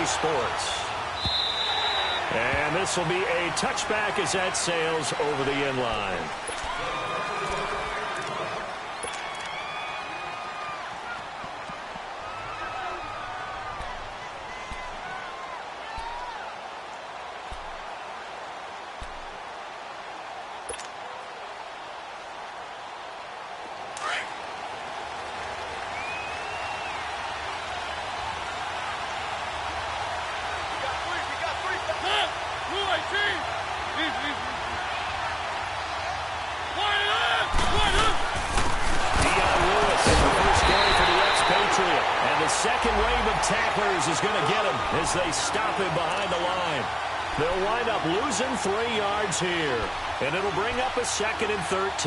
Sports. And this will be a touchback as that sails over the end line. Second wave of tacklers is going to get him as they stop him behind the line. They'll wind up losing 3 yards here, and it'll bring up a 2nd and 13.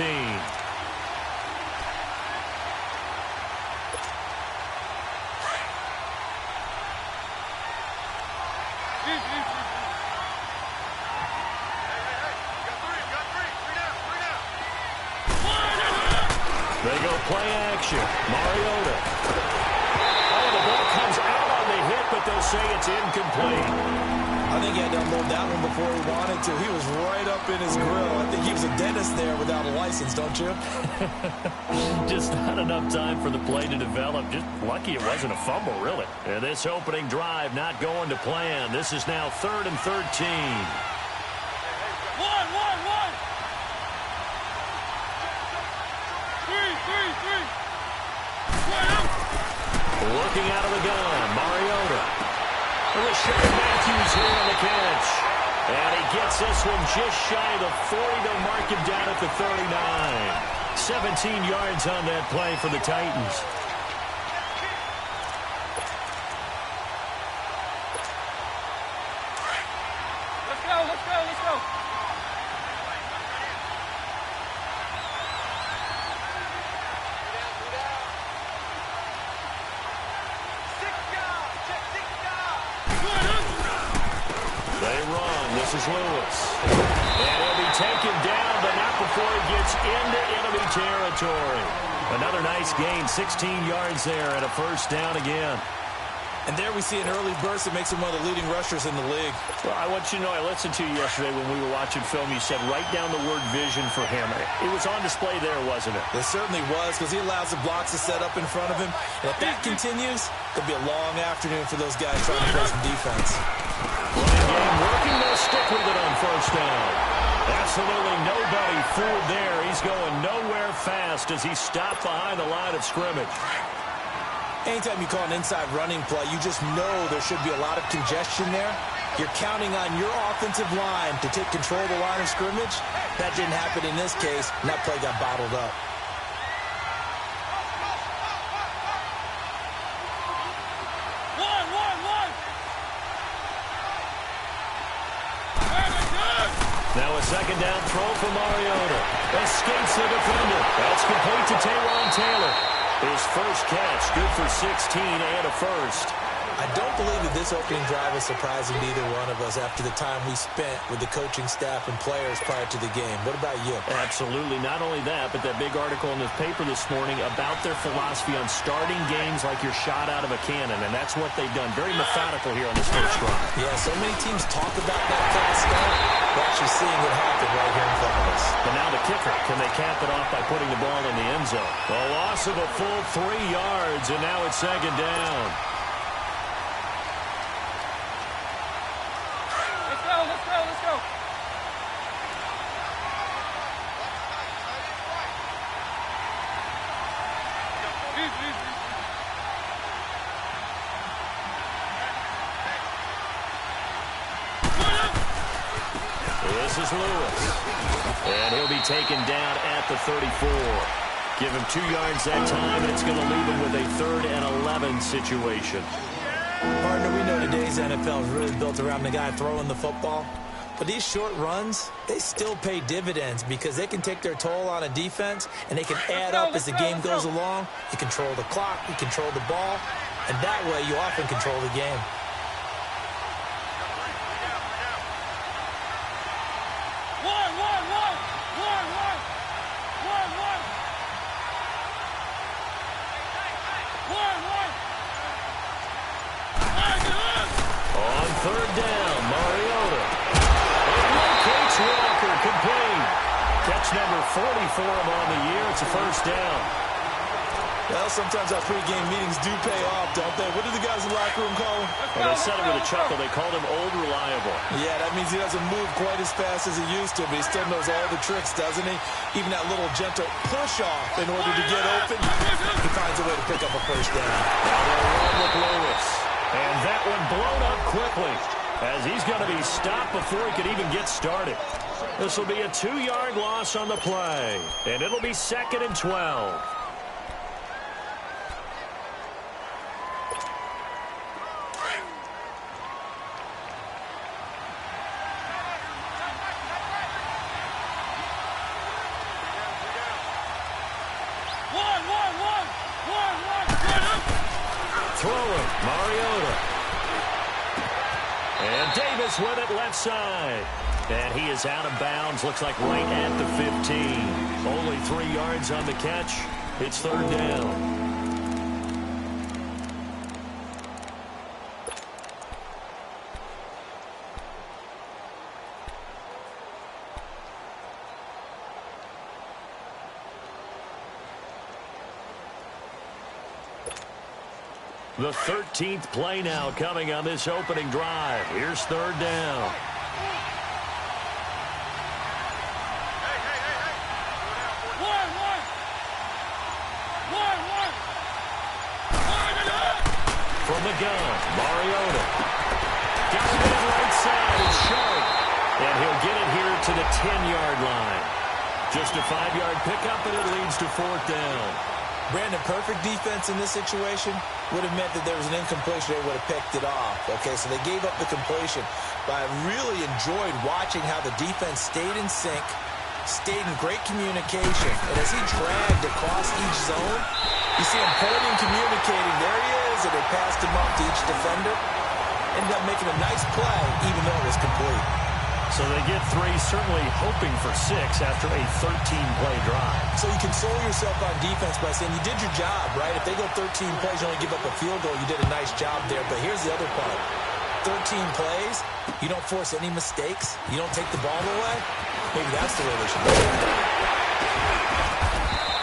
They go play action. Mariota. But they'll say it's incomplete. I think he had to unload that one before he wanted to. He was right up in his grill. I think he was a dentist there without a license, don't you? Just not enough time for the play to develop. Just lucky it wasn't a fumble, really. And this opening drive not going to plan. This is now 3rd and 13. Looking out of the gun, Mariota. Rashawn Matthews here on the catch. And he gets this one just shy of the 40. They'll mark him down at the 39. 17 yards on that play for the Titans. Let's go. This is Lewis. And he'll be taken down, but not before he gets into enemy territory. Another nice gain, 16 yards there, and a first down again. And there we see an early burst that makes him one of the leading rushers in the league. Well, I want you to know, I listened to you yesterday when we were watching film. You said write down the word vision for him. It was on display there, wasn't it? It certainly was, because he allows the blocks to set up in front of him. And if that continues, it'll be a long afternoon for those guys trying to play some defense. Running game working, they'll stick with it on first down. Absolutely nobody fooled there. He's going nowhere fast as he stopped behind the line of scrimmage. Anytime you call an inside running play, you just know there should be a lot of congestion there. You're counting on your offensive line to take control of the line of scrimmage. That didn't happen in this case, and that play got bottled up. Now a second down throw for Mariota. Escapes the defender. That's complete to Taywan Taylor. His first catch, good for 16 and a first. I don't believe that this opening drive is surprising to either one of us after the time we spent with the coaching staff and players prior to the game. What about you? Absolutely. Not only that, but that big article in the paper this morning about their philosophy on starting games like you're shot out of a cannon, and that's what they've done. Very methodical here on this first drive. Yeah, so many teams talk about that fast start. We're actually seeing it happen right here in front of us. But now the kicker, can they cap it off by putting the ball in the end zone? A loss of a full 3 yards, and now it's second down. Let's go. This is Lewis. And he'll be taken down at the 34. Give him 2 yards that time, and it's going to leave him with a 3rd and 11 situation. Partner, we know today's NFL is really built around the guy throwing the football. But these short runs, they still pay dividends because they can take their toll on a defense, and they can add up as the game goes along. You control the clock, you control the ball, and that way you often control the game. for him on the year. It's a first down. Well, sometimes our pregame meetings do pay off, don't they? What do the guys in the locker room call him? Well, they said it with a chuckle. They called him Old Reliable. Yeah, that means he doesn't move quite as fast as he used to, but he still knows all the tricks, doesn't he? Even that little gentle push-off in order to get open, he finds a way to pick up a first down. Now they'll run with Lewis. And that one blown up quickly as he's going to be stopped before he could even get started. This will be a 2-yard loss on the play, and it'll be 2nd and 12. Throwing, Mariota. And Davis with it left side. And he is out of bounds, looks like right at the 15. Only 3 yards on the catch. It's 3rd down. The 13th play now coming on this opening drive. Here's 3rd down. From the gun, Mariota. Gets it in right side. It's short. And he'll get it here to the 10-yard line. Just a 5-yard pickup, and it leads to 4th down. Brandon, perfect defense in this situation would have meant that there was an incompletion. They would have picked it off. Okay, so they gave up the completion. But I really enjoyed watching how the defense stayed in sync, stayed in great communication. And as he dragged across each zone, you see him pointing, communicating. There he is, and they passed him off to each defender. Ended up making a nice play, even though it was complete. So they get 3, certainly hoping for 6 after a 13-play drive. So you console yourself on defense by saying you did your job, right? If they go 13 plays, you only give up a field goal, you did a nice job there. But here's the other part. 13 plays, you don't force any mistakes, you don't take the ball away. Maybe that's the way they should do it.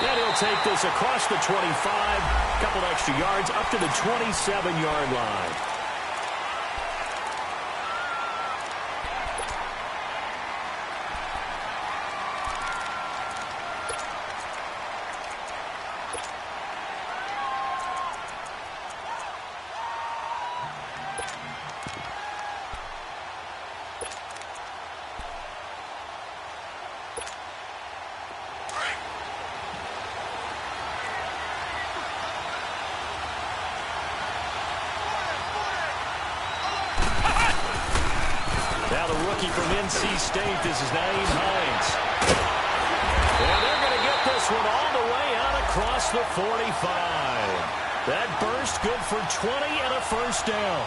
And he'll take this across the 25, a couple extra yards, up to the 27-yard line. From NC State, this is Naeem Hines. And they're going to get this one all the way out across the 45. That burst good for 20 and a first down.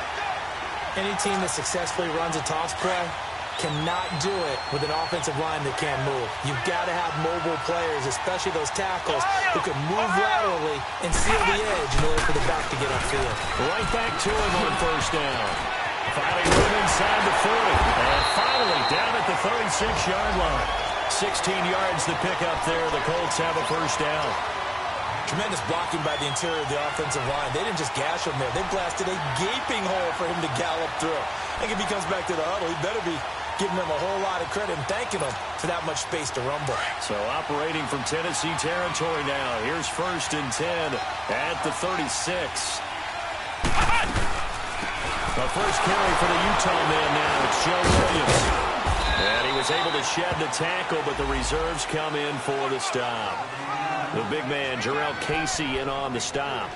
Any team that successfully runs a toss play cannot do it with an offensive line that can't move. You've got to have mobile players, especially those tackles, who can move laterally and seal the edge in order for the back to get upfield. Right back to him on first down. Finding room inside the 40. And finally down at the 36-yard line. 16 yards to pick up there. The Colts have a first down. Tremendous blocking by the interior of the offensive line. They didn't just gash him there. They blasted a gaping hole for him to gallop through. I think if he comes back to the huddle, he better be giving them a whole lot of credit and thanking them for that much space to rumble. So operating from Tennessee territory now. Here's 1st and 10 at the 36. The first carry for the Utah man now. It's Joe Williams. And he was able to shed the tackle, but the reserves come in for the stop. The big man, Jarrell Casey, in on the stop.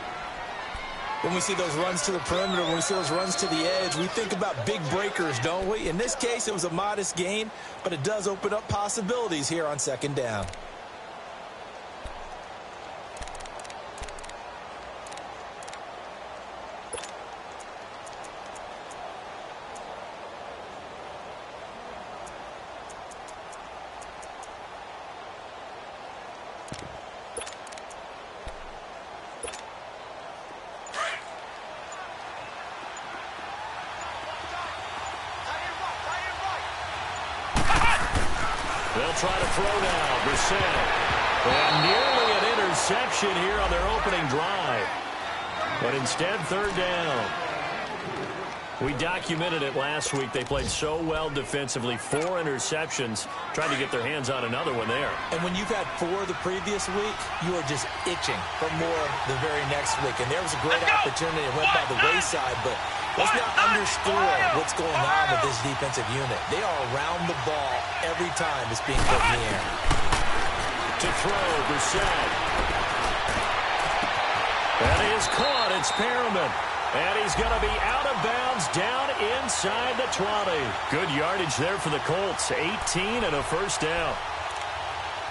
When we see those runs to the perimeter, when we see those runs to the edge, we think about big breakers, don't we? In this case, it was a modest gain, but it does open up possibilities here on 2nd down. They'll try to throw now. Brissett. And nearly an interception here on their opening drive. But instead, third down. We documented it last week. They played so well defensively. 4 interceptions. Trying to get their hands on another one there. And when you've had 4 the previous week, you are just itching for more the very next week. And there was a great opportunity. It went by the wayside, but let's not underscore what's going on with this defensive unit. They are around the ball every time it's being put in the air. To throw, Brissett. That is caught. It's Perriman. And he's going to be out of bounds down inside the 20. Good yardage there for the Colts. 18 and a first down.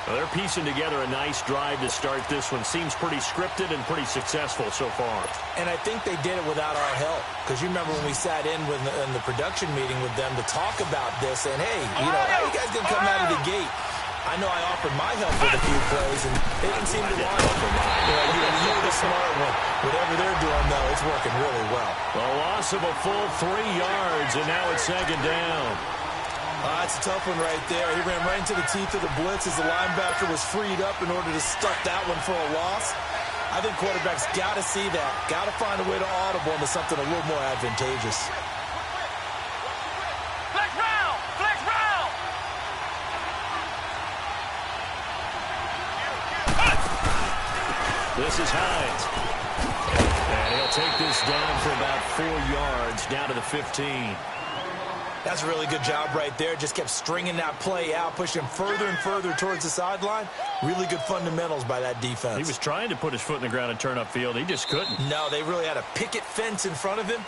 Well, they're piecing together a nice drive to start this one. Seems pretty scripted and pretty successful so far. And I think they did it without our help. Because you remember when we sat in the production meeting with them to talk about this. And, hey, you know, how you guys going to come out of the gate? I know I offered my help with a few plays, and they didn't seem to want it. You're the smart one. Whatever they're doing, though, it's working really well. The loss of a full 3 yards, and now it's second down. That's a tough one right there. He ran right into the teeth of the blitz as the linebacker was freed up in order to stuff that one for a loss. I think quarterbacks got to see that, got to find a way to audible into something a little more advantageous. This is Hines. And he'll take this down for about 4 yards, down to the 15. That's a really good job right there. Just kept stringing that play out, pushing further and further towards the sideline. Really good fundamentals by that defense. He was trying to put his foot in the ground and turn upfield. He just couldn't. No, they really had a picket fence in front of him.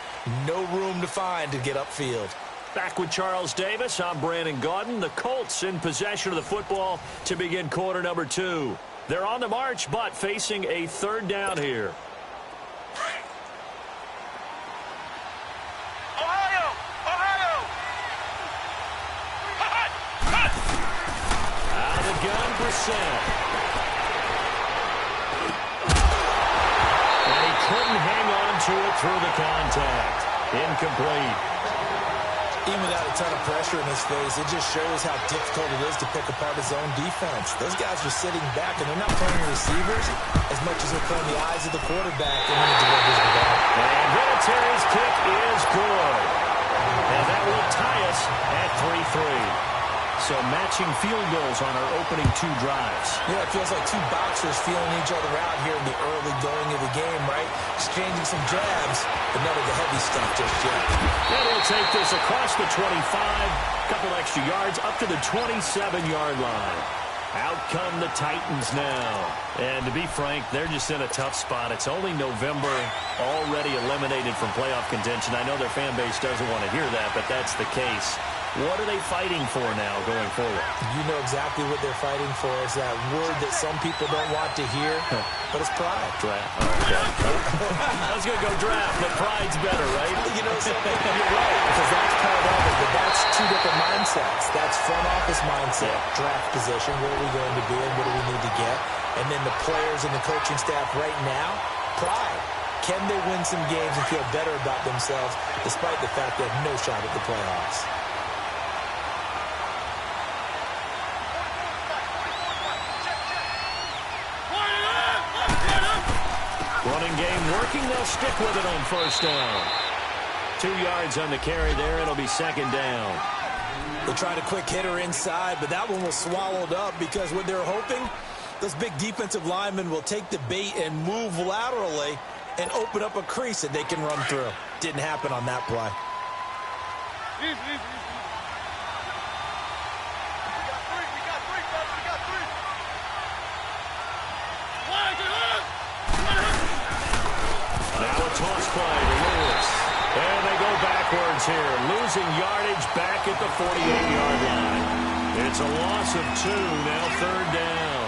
No room to find to get upfield. Back with Charles Davis, I'm Brandon Gaudin. The Colts in possession of the football to begin quarter number 2. They're on the march, but facing a third down here. Ohio! Out of the gun, Brissett. And he couldn't hang on to it through the contact. Incomplete. Even without a ton of pressure in his face, it just shows how difficult it is to pick apart his own defense. Those guys are sitting back, and they're not playing receivers as much as they're playing the eyes of the quarterback and when he delivers the ball. And Vinatieri's kick is good. And that will tie us at 3-3. So matching field goals on our opening 2 drives. Yeah, it feels like 2 boxers feeling each other out here in the early going of the game, right? Exchanging some jabs, but none of the heavy stuff just yet. And he'll take this across the 25, couple extra yards, up to the 27-yard line. Out come the Titans now. And to be frank, they're just in a tough spot. It's only November, already eliminated from playoff contention. I know their fan base doesn't want to hear that, but that's the case. What are they fighting for now going forward? You know exactly what they're fighting for. It's that word that some people don't want to hear, but it's pride. Draft. Oh, okay. I was going to go draft, but pride's better, right? You know something? You're right, because that's part of it, but that's 2 different mindsets. That's front office mindset, draft position, where are we going to be and what do we need to get? And then the players and the coaching staff right now, pride. Can they win some games and feel better about themselves despite the fact they have no shot at the playoffs? Running game working. They'll stick with it on first down. 2 yards on the carry there. It'll be second down. They tried a quick hitter inside, but that one was swallowed up because what they're hoping, those big defensive linemen will take the bait and move laterally and open up a crease that they can run through. Didn't happen on that play. Now a toss play to Lewis. And they go backwards here. Losing yardage back at the 48-yard line. It's a loss of 2, now third down.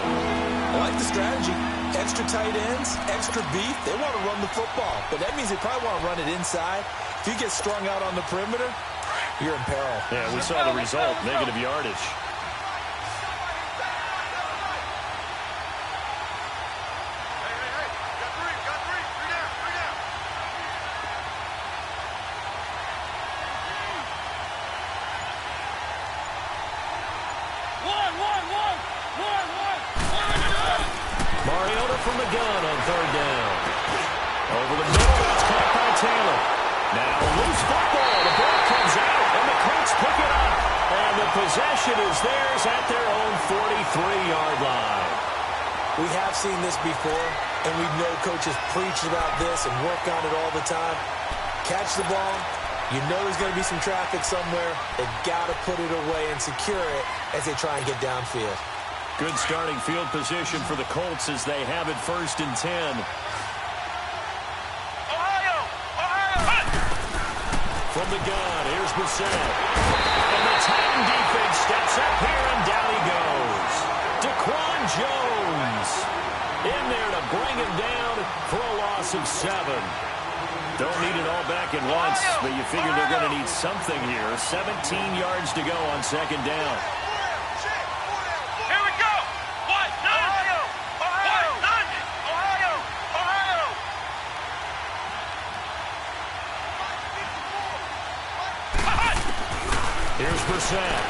I like the strategy. Extra tight ends, extra beef. They want to run the football, but that means they probably want to run it inside. If you get strung out on the perimeter, you're in peril. Yeah, we saw the result, negative yardage. One. from the gun on third down. Over the middle, that's caught by Taylor. Now a loose football. The ball comes out, and the Colts pick it up. And the possession is theirs at their own 43-yard line. We have seen this before, and we know coaches preach about this and work on it all the time. Catch the ball. You know there's going to be some traffic somewhere. They've got to put it away and secure it as they try and get downfield. Good starting field position for the Colts as they have it 1st and 10. From the gun, here's Brissett. And the Titan defense steps up here, and down he goes. Daquan Jones in there to bring him down for a loss of 7. Don't need it all back at once, but you figure they're going to need something here. 17 yards to go on 2nd down. Here we go. What? Ohio! Ohio! Ohio! Ohio! Here's Brissett.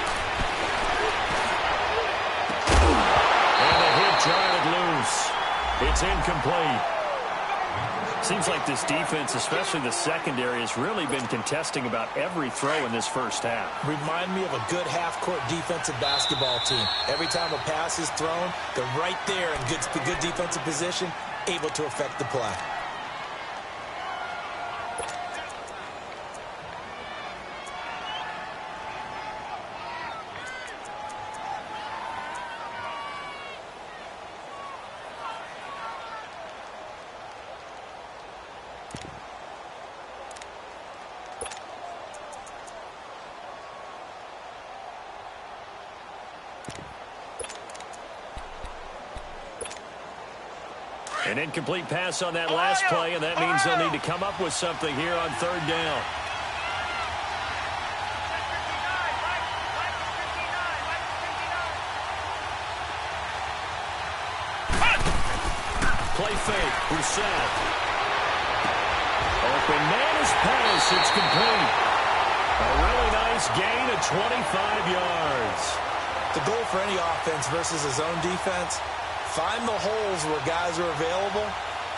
And the hit jarred loose. It's incomplete. Seems like this defense, especially the secondary, has really been contesting about every throw in this first half. Remind me of a good half-court defensive basketball team. Every time a pass is thrown, they're right there in good defensive position, able to affect the play. An incomplete pass on that last play, and that means they'll need to come up with something here on 3rd down. Play fake, Brissett. Open man is pass, it's complete. A really nice gain of 25 yards. The goal for any offense versus a zone defense, find the holes where guys are available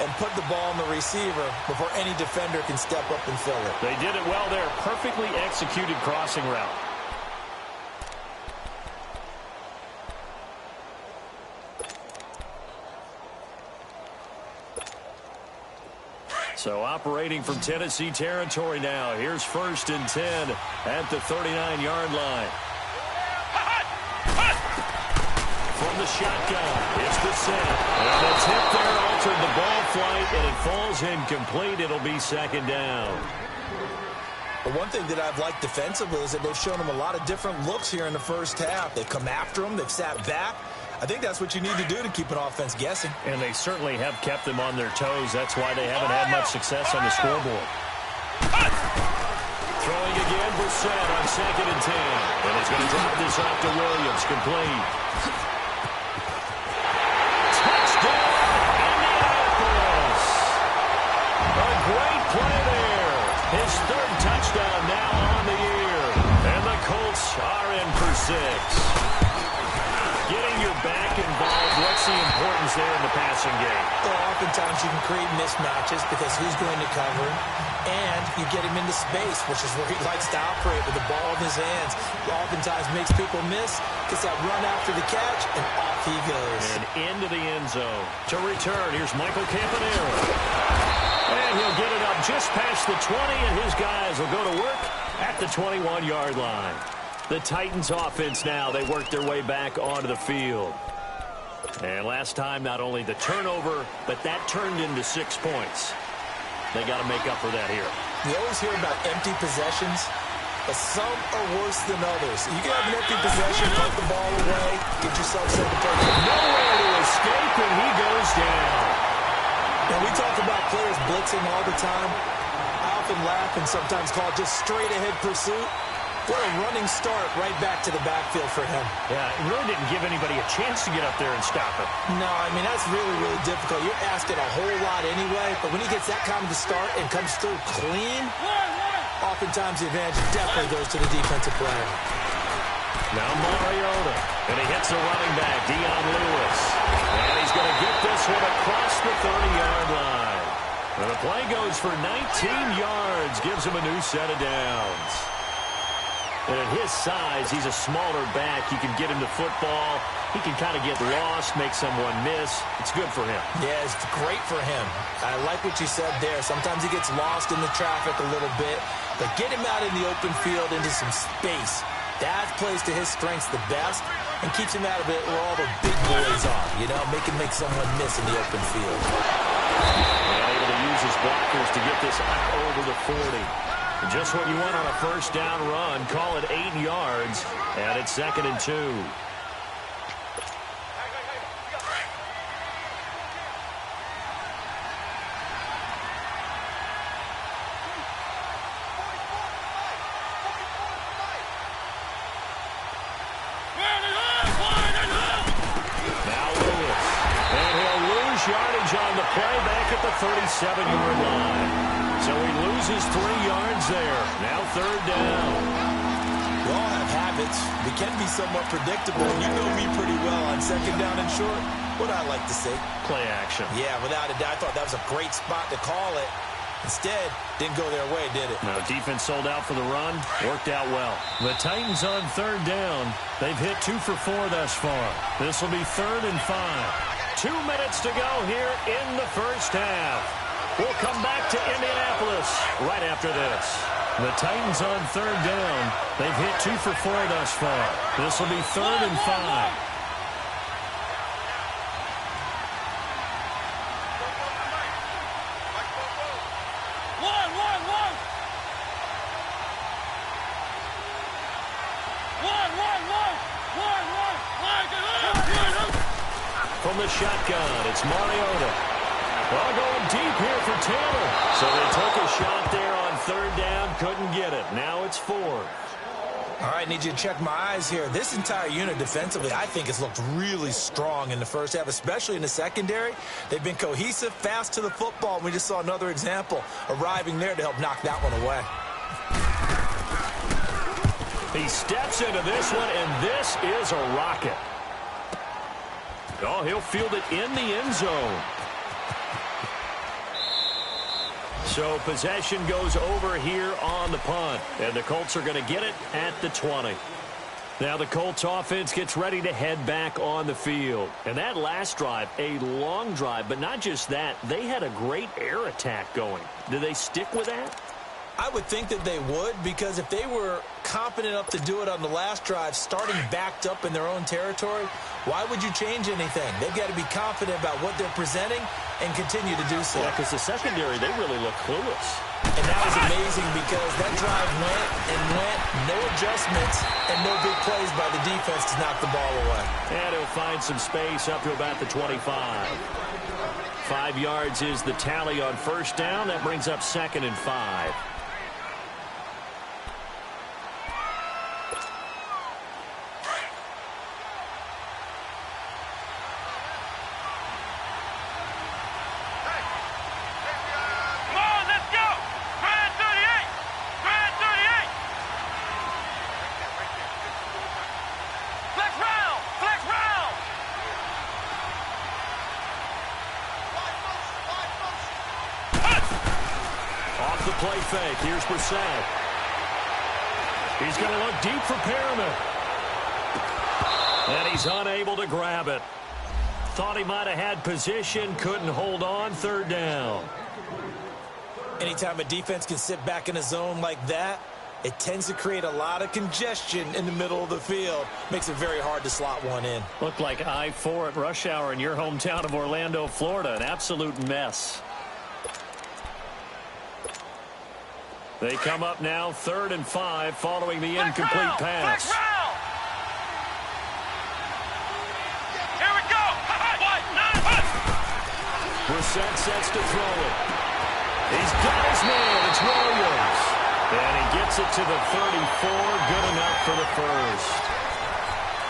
and put the ball in the receiver before any defender can step up and fill it. They did it well there. Perfectly executed crossing route. So operating from Tennessee territory now. Here's 1st and 10 at the 39-yard line. From the shotgun, it's Brissett. And the tip there altered the ball flight, and it falls incomplete. It'll be 2nd down. But one thing that I've liked defensively is that they've shown them a lot of different looks here in the first half. They've come after them. They've sat back. I think that's what you need to do to keep an offense guessing. And they certainly have kept them on their toes. That's why they haven't had much success on the scoreboard. Throwing again, Brissett on 2nd and 10. And he's going to drop this off to Williams. Complete. Touchdown, Indianapolis. A great play there. His 3rd touchdown now on the year. And the Colts are in for 6. Getting your back involved, what's the importance there in the passing game? Well, oftentimes you can create mismatches because who's going to cover him, and you get him into space, which is where he likes to operate with the ball in his hands. He oftentimes makes people miss, gets that run after the catch, and off he goes. And into the end zone. To return, here's Michael Campanella. And he'll get it up just past the 20, and his guys will go to work at the 21-yard line. The Titans offense now, they work their way back onto the field. And last time, not only the turnover, but that turned into 6 points. They got to make up for that here. You always hear about empty possessions, but some are worse than others. You can have an empty possession, put the ball away, get yourself set to play. Nowhere to escape, and he goes down. Now, we talk about players blitzing all the time. I often laugh and sometimes call it just straight-ahead pursuit. What a running start right back to the backfield for him. Yeah, it really didn't give anybody a chance to get up there and stop him. No, I mean, that's really, really difficult. You're asking a whole lot anyway, but when he gets that kind of a start and comes through clean, oftentimes the advantage definitely goes to the defensive player. Now Mariota, and he hits the running back, Dion Lewis. And he's going to get this one across the 30-yard line. And the play goes for 19 yards, gives him a new set of downs. And at his size, he's a smaller back. You can get him the football. He can kind of get lost, make someone miss. It's good for him. Yeah, it's great for him. I like what you said there. Sometimes he gets lost in the traffic a little bit. But get him out in the open field into some space. That plays to his strengths the best and keeps him out of it where all the big boys are. You know, make someone miss in the open field. And able to use his blockers to get this out over the 40. Just what you want on a first down run. Call it 8 yards. And it's 2nd and 2. Now Lewis. And he'll lose yardage on the play back at the 37-yard line. So he loses 3 yards there. Now 3rd down. We all have habits. We can be somewhat predictable. You know me pretty well on 2nd down and short. What I like to say? Play action. Yeah, without a doubt. I thought that was a great spot to call it. Instead, didn't go their way, did it? No, defense sold out for the run. Worked out well. The Titans on 3rd down. They've hit 2 for 4 thus far. This will be 3rd and 5. 2 minutes to go here in the first half. We'll come back to Indianapolis right after this. The Titans on 3rd down. They've hit 2 for 4 thus far. This will be 3rd and 5. From the shotgun, it's Mariota. Well, going deep here for Taylor. So they took a shot there on 3rd down, couldn't get it. Now it's 4th. All right, need you to check my eyes here. This entire unit defensively, I think, has looked really strong in the first half, especially in the secondary. They've been cohesive, fast to the football. We just saw another example arriving there to help knock that one away. He steps into this one, and this is a rocket. Oh, he'll field it in the end zone. So possession goes over here on the punt. And the Colts are going to get it at the 20. Now the Colts offense gets ready to head back on the field. And that last drive, a long drive, but not just that. They had a great air attack going. Do they stick with that? I would think that they would, because if they were competent enough to do it on the last drive, starting backed up in their own territory, why would you change anything? They've got to be confident about what they're presenting and continue to do so. Yeah, because the secondary, they really look clueless. And that was amazing because that drive went and went, no adjustments, and no big plays by the defense to knock the ball away. And he'll find some space up to about the 25. 5 yards is the tally on first down. That brings up 2nd and 5. Play fake. Here's Brissett. He's going to look deep for Perriman. And he's unable to grab it. Thought he might have had position. Couldn't hold on. 3rd down. Anytime a defense can sit back in a zone like that, it tends to create a lot of congestion in the middle of the field. Makes it very hard to slot one in. Looked like I-4 at rush hour in your hometown of Orlando, Florida. An absolute mess. They come up now 3rd and 5 following the incomplete pass. Here we go. Brissett sets to throw it. He's got his man. It's Williams. And he gets it to the 34. Good enough for the first.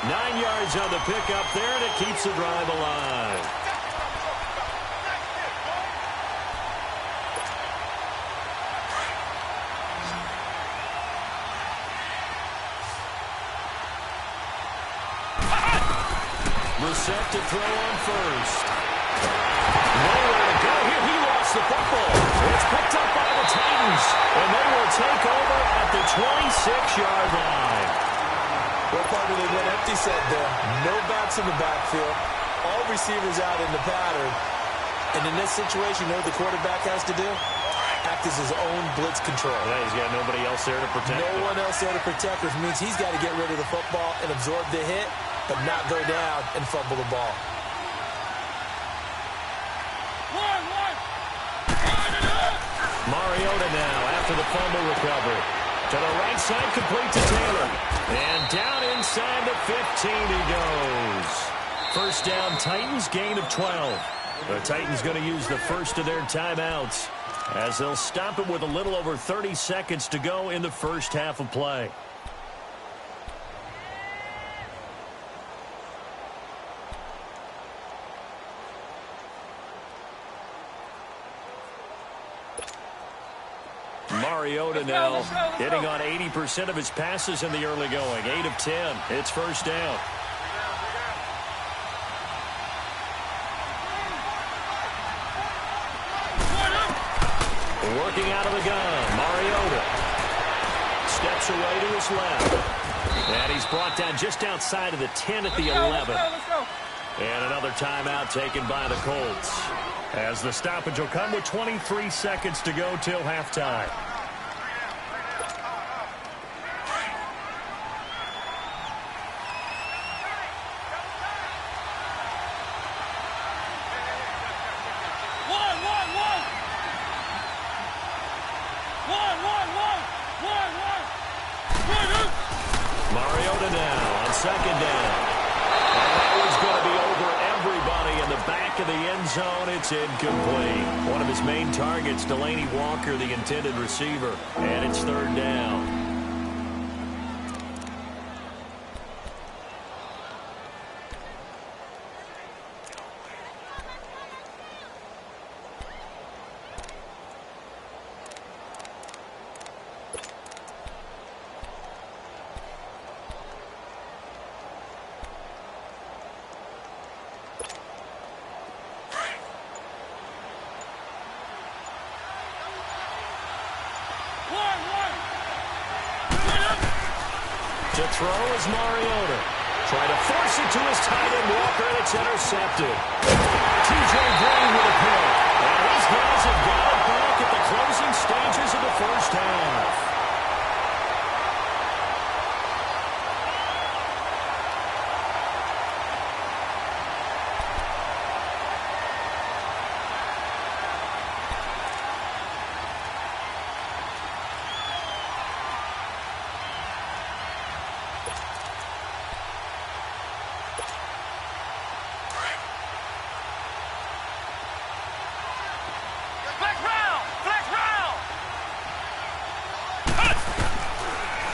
9 yards on the pickup there, and it keeps the drive alive. set to throw on first. Nowhere to go. Here he lost the football. It's picked up by the Titans, and they will take over at the 26-yard line. Well, partner, they went empty set there. No backs in the backfield. All receivers out in the pattern. And in this situation, you know what the quarterback has to do? Act as his own blitz control. Yeah, he's got nobody else there to protect him. No one else there to protect, which means he's got to get rid of the football and absorb the hit, but not go down and fumble the ball. Mariota now after the fumble recovery. To the right side, complete to Taylor. And down inside the 15 he goes. First down, Titans, gain of 12. The Titans going to use the first of their timeouts as they'll stop it with a little over 30 seconds to go in the first half of play. Mariota now hitting on 80% of his passes in the early going. 8 of 10. It's first down. Working out of the gun, Mariota steps away to his left. And he's brought down just outside of the 10 at the 11. And another timeout taken by the Colts, as the stoppage will come with 23 seconds to go till halftime. Mariota now on second down. And that one's going to be over everybody in the back of the end zone. It's incomplete. One of his main targets, Delaney Walker, the intended receiver. And it's third down. To throw is Mariota. Try to force it to his tight end, Walker, and it's intercepted. T.J. Green with a pick. And these guys have got it back at the closing stages of the first half.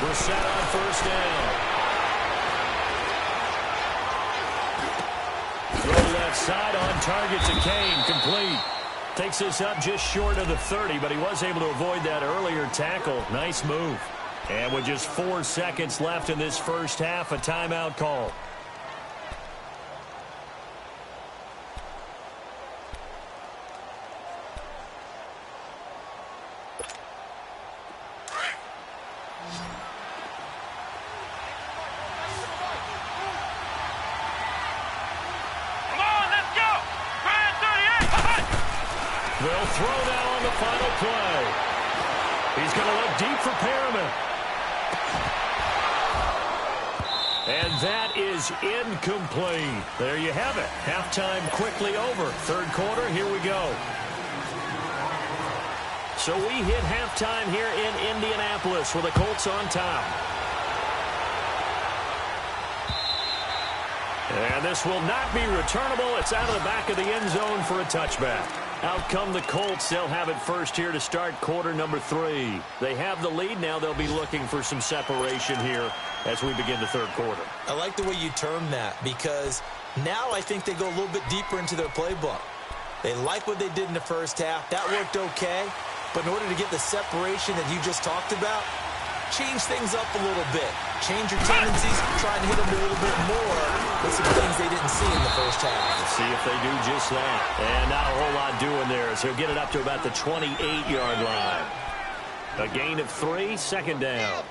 We're set on first down. Throw left side on target to Kane. Complete. Takes us up just short of the 30, but he was able to avoid that earlier tackle. Nice move. And with just 4 seconds left in this first half, a timeout call. They'll throw now on the final play. He's going to look deep for Perriman. And that is incomplete. There you have it. Halftime quickly over. Third quarter, here we go. So we hit halftime here in Indianapolis with the Colts on top. And this will not be returnable. It's out of the back of the end zone for a touchback. Out come the Colts. They'll have it first here to start quarter number 3. They have the lead now. They'll be looking for some separation here as we begin the third quarter. I like the way you term that, because now I think they go a little bit deeper into their playbook. They like what they did in the first half. That worked okay. But in order to get the separation that you just talked about, change things up a little bit. Change your tendencies, try and hit them a little bit more with some things they didn't see in the first half. Let's see if they do just that. And not a whole lot doing there as he'll get it up to about the 28-yard line. A gain of 3, second down.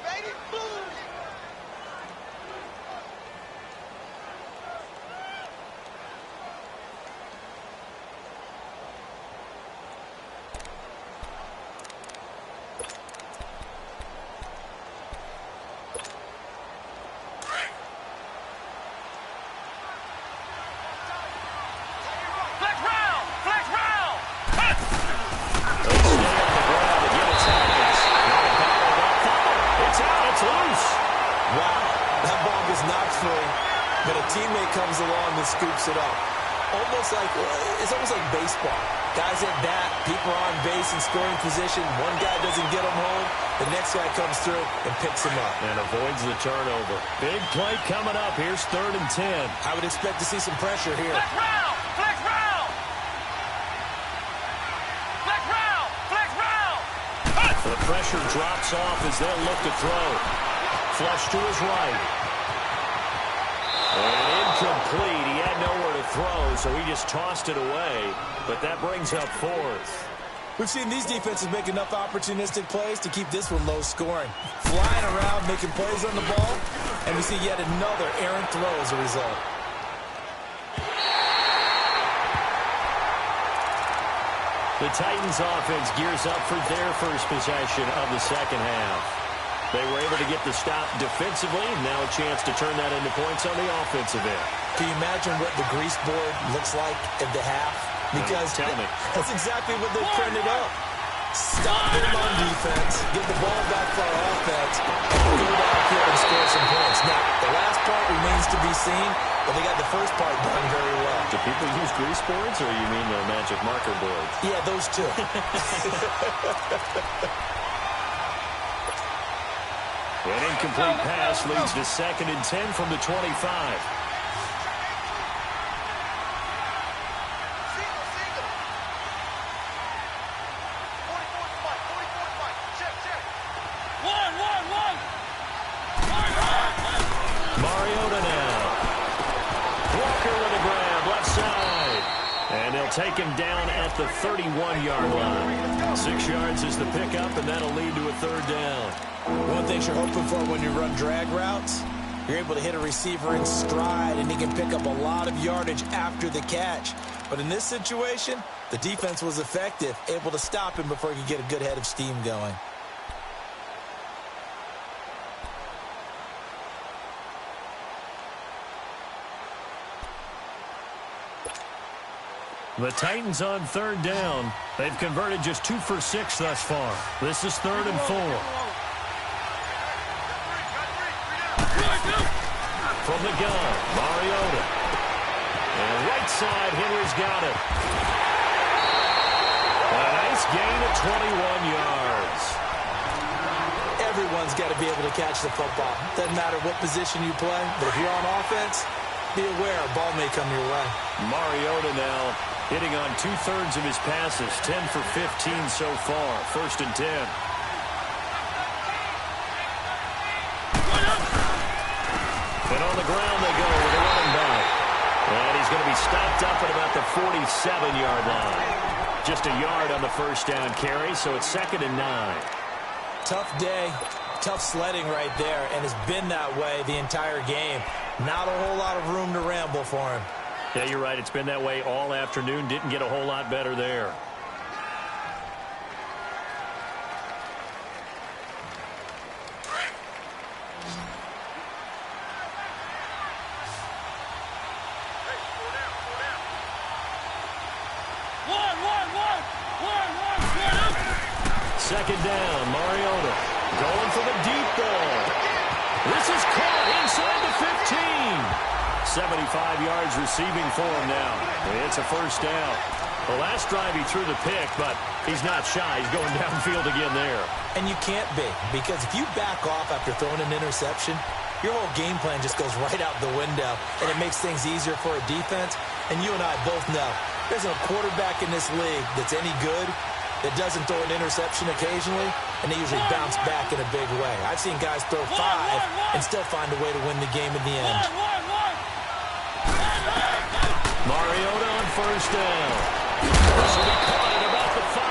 Scoops it up. It's almost like baseball. Guys at bat, people are on base in scoring position. One guy doesn't get them home. The next guy comes through and picks him up. And avoids the turnover. Big play coming up. Here's 3rd and 10. I would expect to see some pressure here. Flex round! Flex round! Flex round! Flex round! The pressure drops off as they'll look to throw. Flush to his right. And incomplete. He had nowhere to throw, so he just tossed it away. But that brings up 4th. We've seen these defenses make enough opportunistic plays to keep this one low scoring. Flying around, making plays on the ball, and we see yet another errant throw as a result. The Titans offense gears up for their first possession of the second half. They were able to get the stop defensively. Now a chance to turn that into points on the offensive end. Can you imagine what the grease board looks like at the half? Because tell me. That's exactly what they printed up. Stop them on defense, get the ball back for our offense, and go back here and score some points. Now, the last part remains to be seen, but they got the first part done very well. Do people use grease boards, or you mean the magic marker boards? Yeah, those two. An incomplete pass leads to 2nd and 10 from the 25. Mariota now. Walker with a grab, left side. And they'll take him down at the 31-yard line. 6 yards is the pickup, and that'll lead to a 3rd down. One thing you're hoping for when you run drag routes, you're able to hit a receiver in stride, and he can pick up a lot of yardage after the catch. But in this situation, the defense was effective, able to stop him before he could get a good head of steam going. The Titans on 3rd down. They've converted just 2 for 6 thus far. This is 3rd and 4. From the gun, Mariota. And right side, Henry's got it. A nice gain of 21 yards. Everyone's got to be able to catch the football. Doesn't matter what position you play, but if you're on offense, be aware a ball may come your way. Mariota now hitting on 2/3 of his passes, 10 for 15 so far. 1st and 10. And on the ground they go with a running back. And he's going to be stopped up at about the 47-yard line. Just a yard on the first down carry, so it's 2nd and 9. Tough day, tough sledding right there, and it's been that way the entire game. Not a whole lot of room to ramble for him. Yeah, you're right. It's been that way all afternoon. Didn't get a whole lot better there. Second down, Mariota going for the deep ball. This is caught inside the 15. 75 yards receiving for him now. It's a first down. The last drive he threw the pick, but he's not shy. He's going downfield again there. And you can't be, because if you back off after throwing an interception, your whole game plan just goes right out the window, and it makes things easier for a defense. And you and I both know there's a quarterback in this league that's any good that doesn't throw an interception occasionally, and they usually bounce back in a big way. I've seen guys throw 5 and still find a way to win the game in the end. Mariota on first down. This will be caught at about the 5.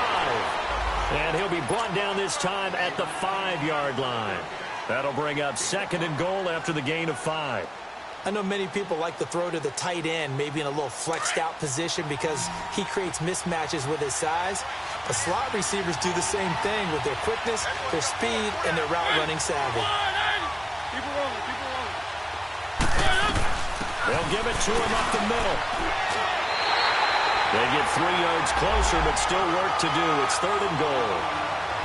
And he'll be brought down this time at the 5-yard line. That'll bring up 2nd and goal after the gain of 5. I know many people like to throw to the tight end, maybe in a little flexed out position because he creates mismatches with his size. But slot receivers do the same thing with their quickness, their speed, and their route running savvy. They'll give it to him up the middle. They get 3 yards closer, but still work to do. It's 3rd and goal.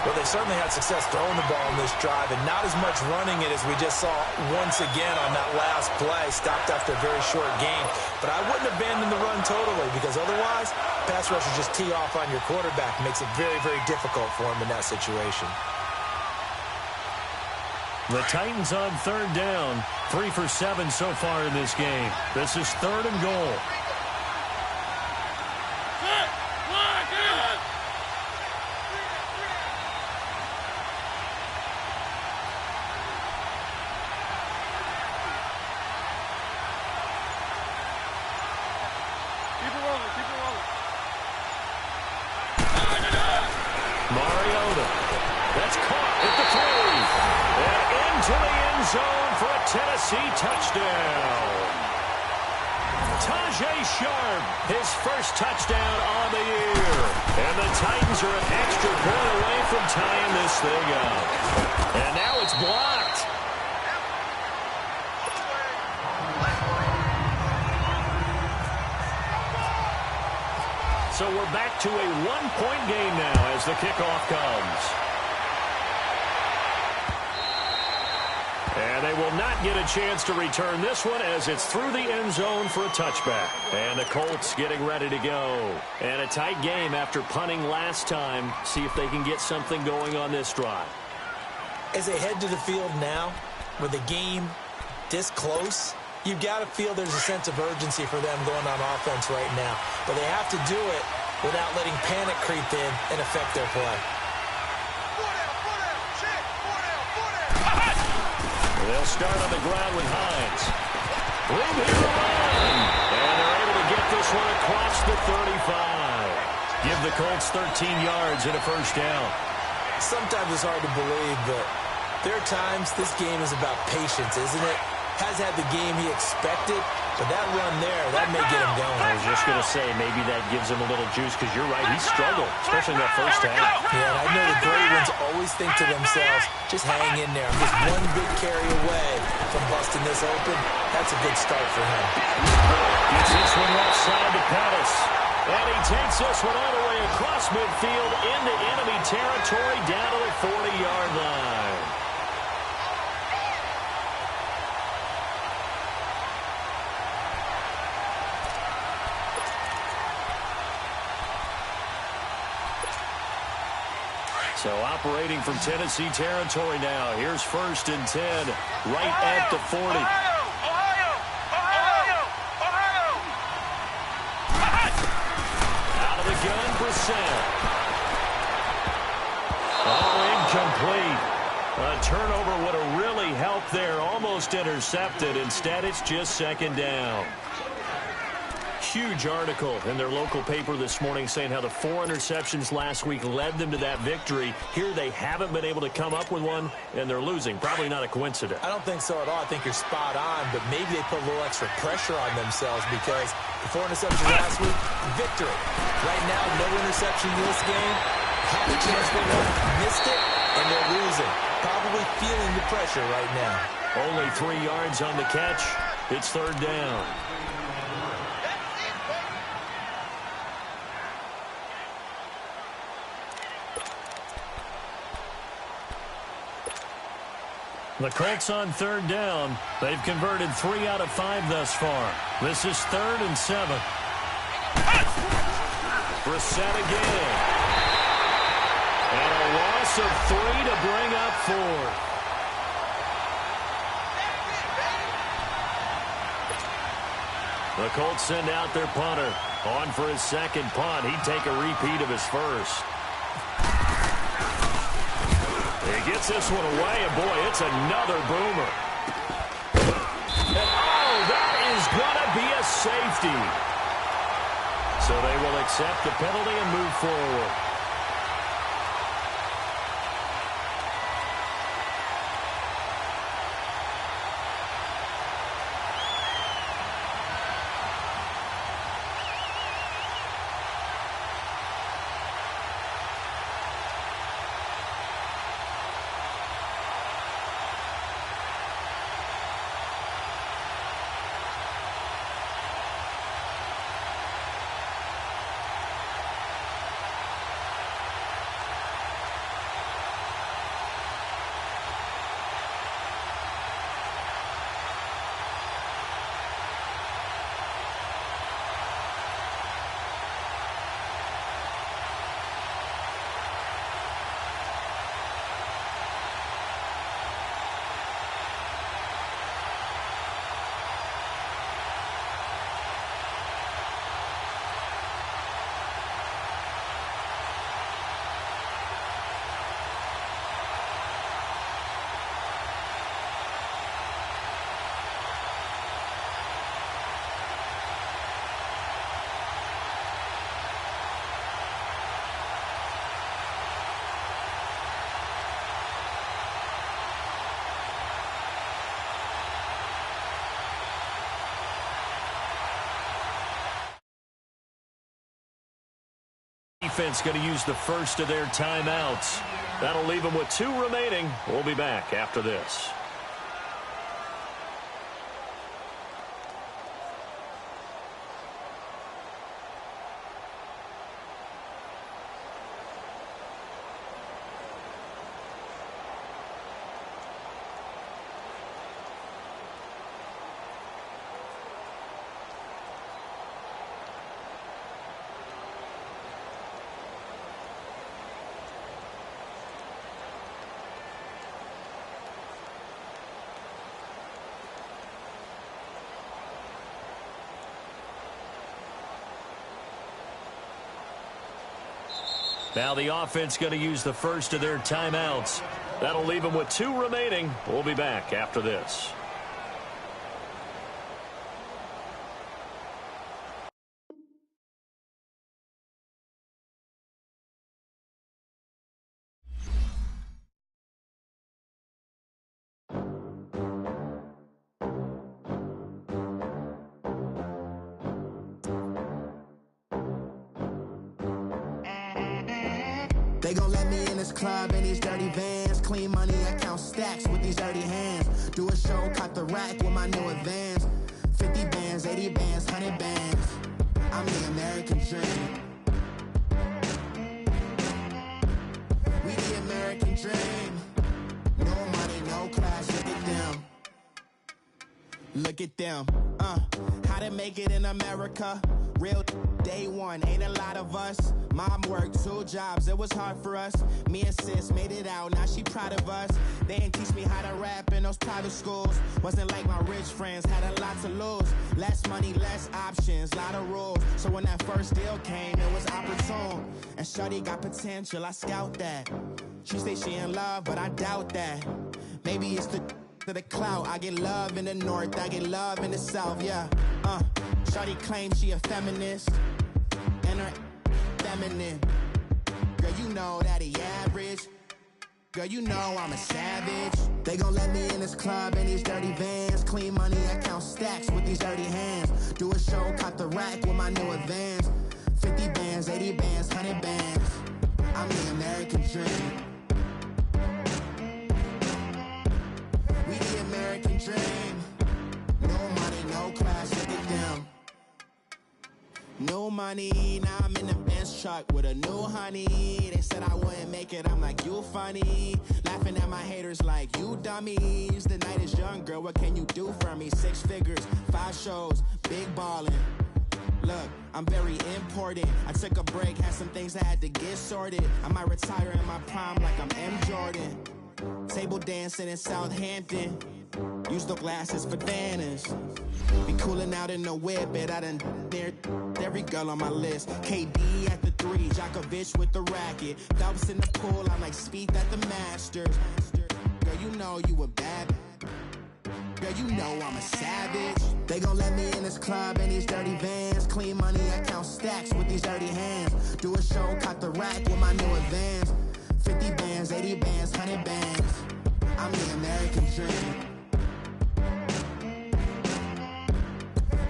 Well, they certainly had success throwing the ball in this drive, and not as much running it as we just saw once again on that last play, stopped after a very short gain. But I wouldn't abandon the run totally, because otherwise, pass rushers just tee off on your quarterback. It makes it very, very difficult for him in that situation. The Titans on 3rd down, 3 for 7 so far in this game. This is 3rd and goal. Mariota. That's caught at the 3. And into the end zone for a Tennessee touchdown. Tajay Sharp, his first touchdown on the year. And the Titans are an extra point away from tying this thing up. And now it's blocked. So we're back to a 1-point game now as the kickoff comes. And they will not get a chance to return this one as it's through the end zone for a touchback. And the Colts getting ready to go. And a tight game after punting last time. See if they can get something going on this drive. As they head to the field now, with the game this close, you've got to feel there's a sense of urgency for them going on offense right now. But they have to do it without letting panic creep in and affect their play. They'll start on the ground with Hines. Room here to run. And they're able to get this one across the 35. Give the Colts 13 yards and a first down. Sometimes it's hard to believe, but there are times this game is about patience, isn't it? Has had the game he expected, but that run there, that may get him going. I was just going to say, maybe that gives him a little juice, because you're right, he struggled, especially in that first half. Yeah, and I know the great ones always think to themselves, just hang in there. I'm just one big carry away from busting this open. That's a good start for him. Gets this one left side to Pettis. And he takes this one all the way across midfield into enemy territory down to the 40-yard line. So operating from Tennessee territory now. Here's 1st and 10, right at the 40. Out of the gun, Brissett. Oh, incomplete. A turnover would have really helped there. Almost intercepted. Instead, it's just 2nd down. Huge article in their local paper this morning saying how the 4 interceptions last week led them to that victory. Here they haven't been able to come up with one, and they're losing. Probably not a coincidence. I don't think so at all. I think you're spot on, but maybe they put a little extra pressure on themselves because the 4 interceptions last week, victory. Right now, no interception in this game. Had a chance for one, missed it, and they're losing. Probably feeling the pressure right now. Only 3 yards on the catch. It's 3rd down. The Colts on 3rd down. They've converted 3 out of 5 thus far. This is 3rd and 7. Brissett again. And a loss of 3 to bring up 4. The Colts send out their punter. On for his 2nd punt. He'd take a repeat of his first. Gets this one away, and boy, it's another boomer. And oh, that is going to be a safety. So they will accept the penalty and move forward. Defense going to use the first of their timeouts. That'll leave them with 2 remaining. We'll be back after this. Now the offense going to use the first of their timeouts. That'll leave them with 2 remaining. We'll be back after this. They gon' let me in this club in these dirty vans. Clean money, I count stacks with these dirty hands. Do a show, caught the rack with my new advance. 50 bands, 80 bands, 100 bands. I'm the American dream. We the American dream. No money, no class, look at them. Look at them. How to make it in America. Real day one, ain't a lot of us. Mom worked 2 jobs, it was hard for us. Me and sis made it out, now she proud of us. They ain't teach me how to rap in those private schools. Wasn't like my rich friends, had a lot to lose. Less money, less options, lot of rules. So when that first deal came, it was opportune. And shorty got potential, I scout that. She say she in love, but I doubt that. Maybe it's the clout. I get love in the north, I get love in the south, yeah. Shorty claims she a feminist, and her feminine. Girl, you know that he average. Girl, you know I'm a savage. They gon' let me in this club in these dirty vans. Clean money, I count stacks with these dirty hands. Do a show, caught the rack with my new advance. 50 bands, 80 bands, 100 bands. I'm the American dream. We the American dream. No money, no class, look at them. No money, now I'm in the Benz truck with a new honey. They said I wouldn't make it, I'm like, you funny. Laughing at my haters like, you dummies. The night is young, girl, what can you do for me? 6 figures, 5 shows, big ballin'. Look, I'm very important. I took a break, had some things I had to get sorted. I might retire in my prime like I'm M. Jordan. Table dancing in Southampton. Use the glasses for Danners. Be cooling out in the whip, but I done dared every girl on my list. KD at the three. Djokovic with the racket. Phelps in the pool, I'm like Speed at the Masters. Girl, you know you a bad. Girl, you know I'm a savage. They gon' let me in this club in these dirty vans. Clean money, I count stacks with these dirty hands. Do a show, cut the rack with my new advance. 50 bands, 80 bands, 100 bands. I'm the American dream.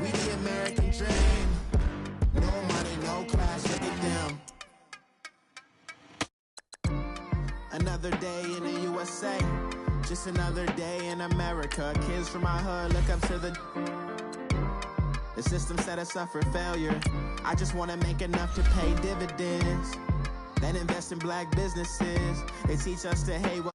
We the American dream. No money, no class, look at them. Another day in the USA. Just another day in America. Kids from my hood look up to the system set us up for failure. I just want to make enough to pay dividends. Then invest in black businesses. They teach us to hate what